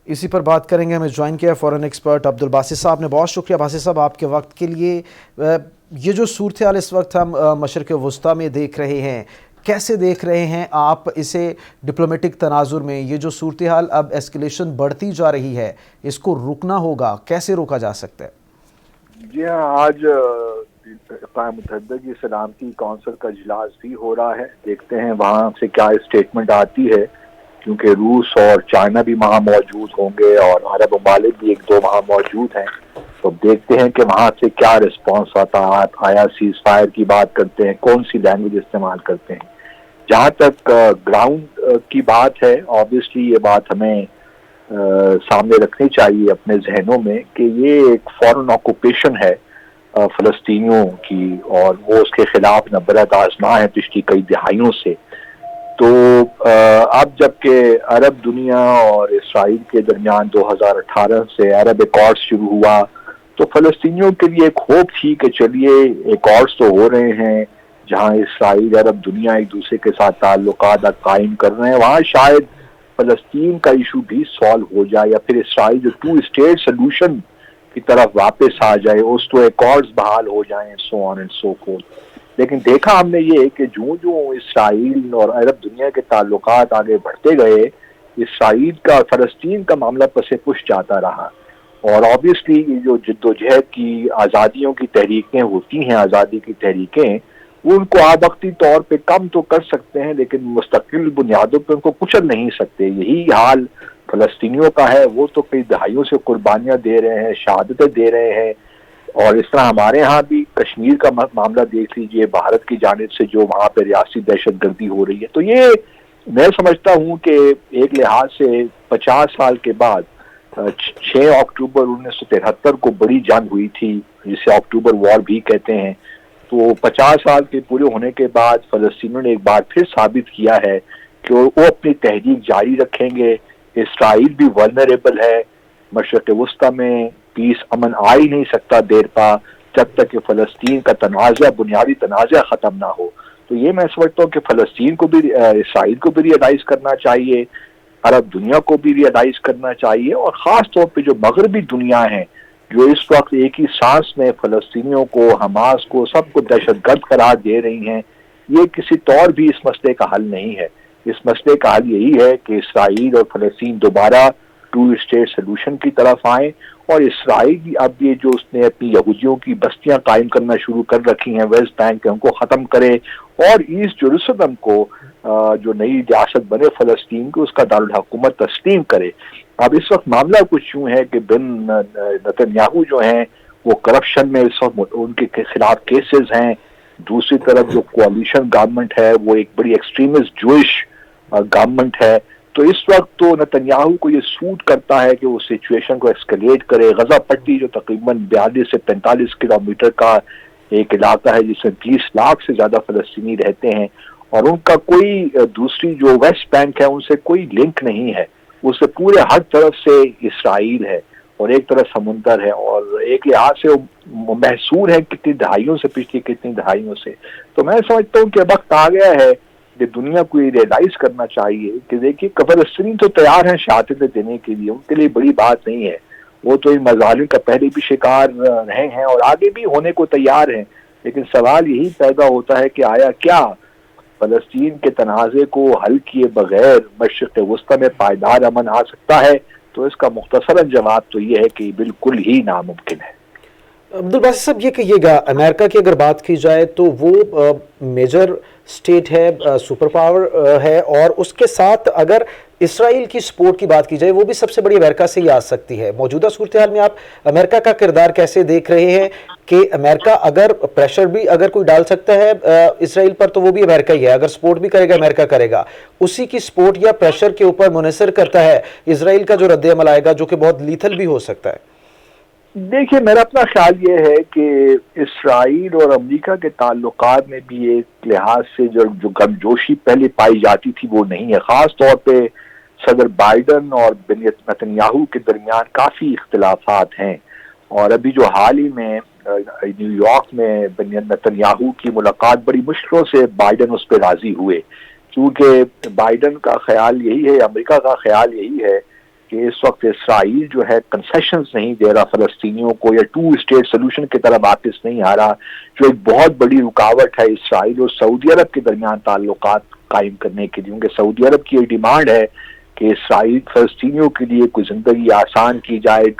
اسی پر بات کریں گے. ہمیں جوائن کیا ہے فورن ایکسپرٹ عبدالباسط صاحب نے. بہت شکریہ باسط صاحب آپ کے وقت کے لیے. یہ جو صورتحال اس وقت ہم مشرق وسطیٰ میں دیکھ رہے ہیں، کیسے دیکھ رہے ہیں آپ اسے ڈپلومیٹک تناظر میں؟ یہ جو صورتحال اب ایسکیلیشن بڑھتی جا رہی ہے، اس کو روکنا ہوگا، کیسے روکا جا سکتا ہے؟ جی ہاں، آج اقوام متحدہ کی سلامتی کونسل کا اجلاس بھی ہو رہا ہے. دیکھتے ہیں وہاں سے کیا اسٹیٹمنٹ آتی ہے، کیونکہ روس اور چائنا بھی وہاں موجود ہوں گے اور عرب ممالک بھی ایک دو وہاں موجود ہیں. تو دیکھتے ہیں کہ وہاں سے کیا رسپانس آتا ہے. آیا سیز فائر کی بات کرتے ہیں، کون سی لینگویج استعمال کرتے ہیں. جہاں تک گراؤنڈ کی بات ہے، آبویسلی یہ بات ہمیں سامنے رکھنی چاہیے اپنے ذہنوں میں کہ یہ ایک فورن آکوپیشن ہے فلسطینیوں کی، اور وہ اس کے خلاف نبرد آزما ہے پچھلی کئی دہائیوں سے. تو اب جب کہ عرب دنیا اور اسرائیل کے درمیان 2018 سے عرب ایکارڈ شروع ہوا، تو فلسطینیوں کے لیے ایک ہوپ تھی کہ چلیے ایکارڈز تو ہو رہے ہیں جہاں اسرائیل عرب دنیا ایک دوسرے کے ساتھ تعلقات قائم کر رہے ہیں، وہاں شاید فلسطین کا ایشو بھی سالو ہو جائے، یا پھر اسرائیل جو 2 اسٹیٹ سلوشن کی طرف واپس آ جائے، اس تو ایکارڈز بحال ہو جائیں، سو آن اینڈ سو فورتھ. لیکن دیکھا ہم نے یہ کہ جو اسرائیل اور عرب دنیا کے تعلقات آگے بڑھتے گئے، اسرائیل کا فلسطین کا معاملہ پس پش جاتا رہا. اور آبویسلی یہ جو جد و جہد کی آزادیوں کی تحریکیں ہوتی ہیں، آزادی کی تحریکیں، وہ ان کو آبقتی طور پہ کم تو کر سکتے ہیں لیکن مستقل بنیادوں پہ ان کو کچل نہیں سکتے. یہی حال فلسطینیوں کا ہے. وہ تو کئی دہائیوں سے قربانیاں دے رہے ہیں، شہادتیں دے رہے ہیں. اور اس طرح ہمارے ہاں بھی کشمیر کا معاملہ دیکھ لیجئے، بھارت کی جانب سے جو وہاں پہ ریاستی دہشت گردی ہو رہی ہے. تو یہ میں سمجھتا ہوں کہ ایک لحاظ سے 50 سال کے بعد 6 اکتوبر 1973 کو بڑی جنگ ہوئی تھی جسے اکتوبر وار بھی کہتے ہیں. تو 50 سال کے پورے ہونے کے بعد فلسطینیوں نے ایک بار پھر ثابت کیا ہے کہ وہ اپنی تحریک جاری رکھیں گے. اسرائیل بھی ولنریبل ہے. مشرق وسطیٰ میں پیس امن آ ہی نہیں سکتا دیر پا جب تک کہ فلسطین کا تنازع، بنیادی تنازع ختم نہ ہو. تو یہ میں سمجھتا ہوں کہ فلسطین کو بھی، اسرائیل کو بھی ریئلائز کرنا چاہیے، عرب دنیا کو بھی ریئلائز کرنا چاہیے، اور خاص طور پہ جو مغربی دنیا ہے جو اس وقت ایک ہی سانس میں فلسطینیوں کو، حماس کو، سب کو دہشت گرد قرار دے رہی ہیں. یہ کسی طور بھی اس مسئلے کا حل نہیں ہے. اس مسئلے کا حل یہی ہے کہ اسرائیل اور فلسطین دوبارہ 2 اسٹیٹ سلوشن کی طرف آئیں. اور اسرائیل اب یہ جو اس نے اپنی یہودیوں کی بستیاں قائم کرنا شروع کر رکھی ہیں ویسٹ بینک کے، ان کو ختم کرے، اور ایسٹ جیروسلم کو جو نئی ریاست بنے فلسطین کو، اس کا دارالحکومت تسلیم کرے. اب اس وقت معاملہ کچھ یوں ہے کہ بن نتنیاہو جو ہیں وہ کرپشن میں اس وقت ان کے خلاف کیسز ہیں. دوسری طرف جو کوalition گورنمنٹ ہے وہ ایک بڑی ایکسٹریمسٹ جوئش گورنمنٹ ہے. تو اس وقت تو نتنیاہو کو یہ سوٹ کرتا ہے کہ وہ سچویشن کو ایسکیلیٹ کرے. غزہ پٹی جو تقریباً 42 سے 45 کلومیٹر کا ایک علاقہ ہے جس میں 20 لاکھ سے زیادہ فلسطینی رہتے ہیں، اور ان کا کوئی دوسری جو ویسٹ بینک ہے ان سے کوئی لنک نہیں ہے. اس سے پورے ہر طرف سے اسرائیل ہے اور ایک طرف سمندر ہے، اور ایک لحاظ سے محصور ہے کتنی دہائیوں سے، پچھلی کتنی دہائیوں سے. تو میں سمجھتا ہوں کہ وقت آ گیا ہے کہ دنیا کو یہ ریئلائز کرنا چاہیے کہ دیکھیے فلسطینی تو تیار ہیں شہادتیں دینے کے لیے، ان کے لیے بڑی بات نہیں ہے. وہ تو ان مظالم کا پہلے بھی شکار رہے ہیں اور آگے بھی ہونے کو تیار ہیں. لیکن سوال یہی پیدا ہوتا ہے کہ آیا کیا فلسطین کے تنازع کو حل کیے بغیر مشرق وسطیٰ میں پائیدار امن آ سکتا ہے؟ تو اس کا مختصراً جواب تو یہ ہے کہ بالکل ہی ناممکن ہے. عبدالباسط صاحب یہ کہیے گا، امریکہ کی اگر بات کی جائے تو وہ میجر سٹیٹ ہے، سپر پاور ہے، اور اس کے ساتھ اگر اسرائیل کی سپورٹ کی بات کی جائے وہ بھی سب سے بڑی امریکہ سے ہی آ سکتی ہے. موجودہ صورتحال میں آپ امریکہ کا کردار کیسے دیکھ رہے ہیں کہ امریکہ اگر پریشر بھی اگر کوئی ڈال سکتا ہے اسرائیل پر تو وہ بھی امریکہ ہی ہے، اگر سپورٹ بھی کرے گا امریکہ کرے گا. اسی کی سپورٹ یا پریشر کے اوپر منحصر کرتا ہے اسرائیل کا جو رد عمل آئے گا جو کہ بہت لیتھل بھی ہو سکتا ہے. دیکھیے میرا اپنا خیال یہ ہے کہ اسرائیل اور امریکہ کے تعلقات میں بھی ایک لحاظ سے جو گمجوشی پہلے پائی جاتی تھی وہ نہیں ہے. خاص طور پہ صدر بائیڈن اور بنیامین نتنیاہو کے درمیان کافی اختلافات ہیں، اور ابھی جو حال ہی میں نیو یارک میں بنیامین نتنیاہو کی ملاقات بڑی مشکلوں سے بائیڈن اس پہ راضی ہوئے، کیونکہ بائیڈن کا خیال یہی ہے، امریکہ کا خیال یہی ہے کہ اس وقت اسرائیل جو ہے کنسیشنز نہیں دے رہا فلسطینیوں کو، یا 2 اسٹیٹ سولوشن کی طرف واپس نہیں آ رہا، جو ایک بہت بڑی رکاوٹ ہے اسرائیل اور سعودی عرب کے درمیان تعلقات قائم کرنے کے لیے، کیونکہ سعودی عرب کی یہ ڈیمانڈ ہے کہ اسرائیل فلسطینیوں کے لیے کوئی زندگی آسان کی جائے،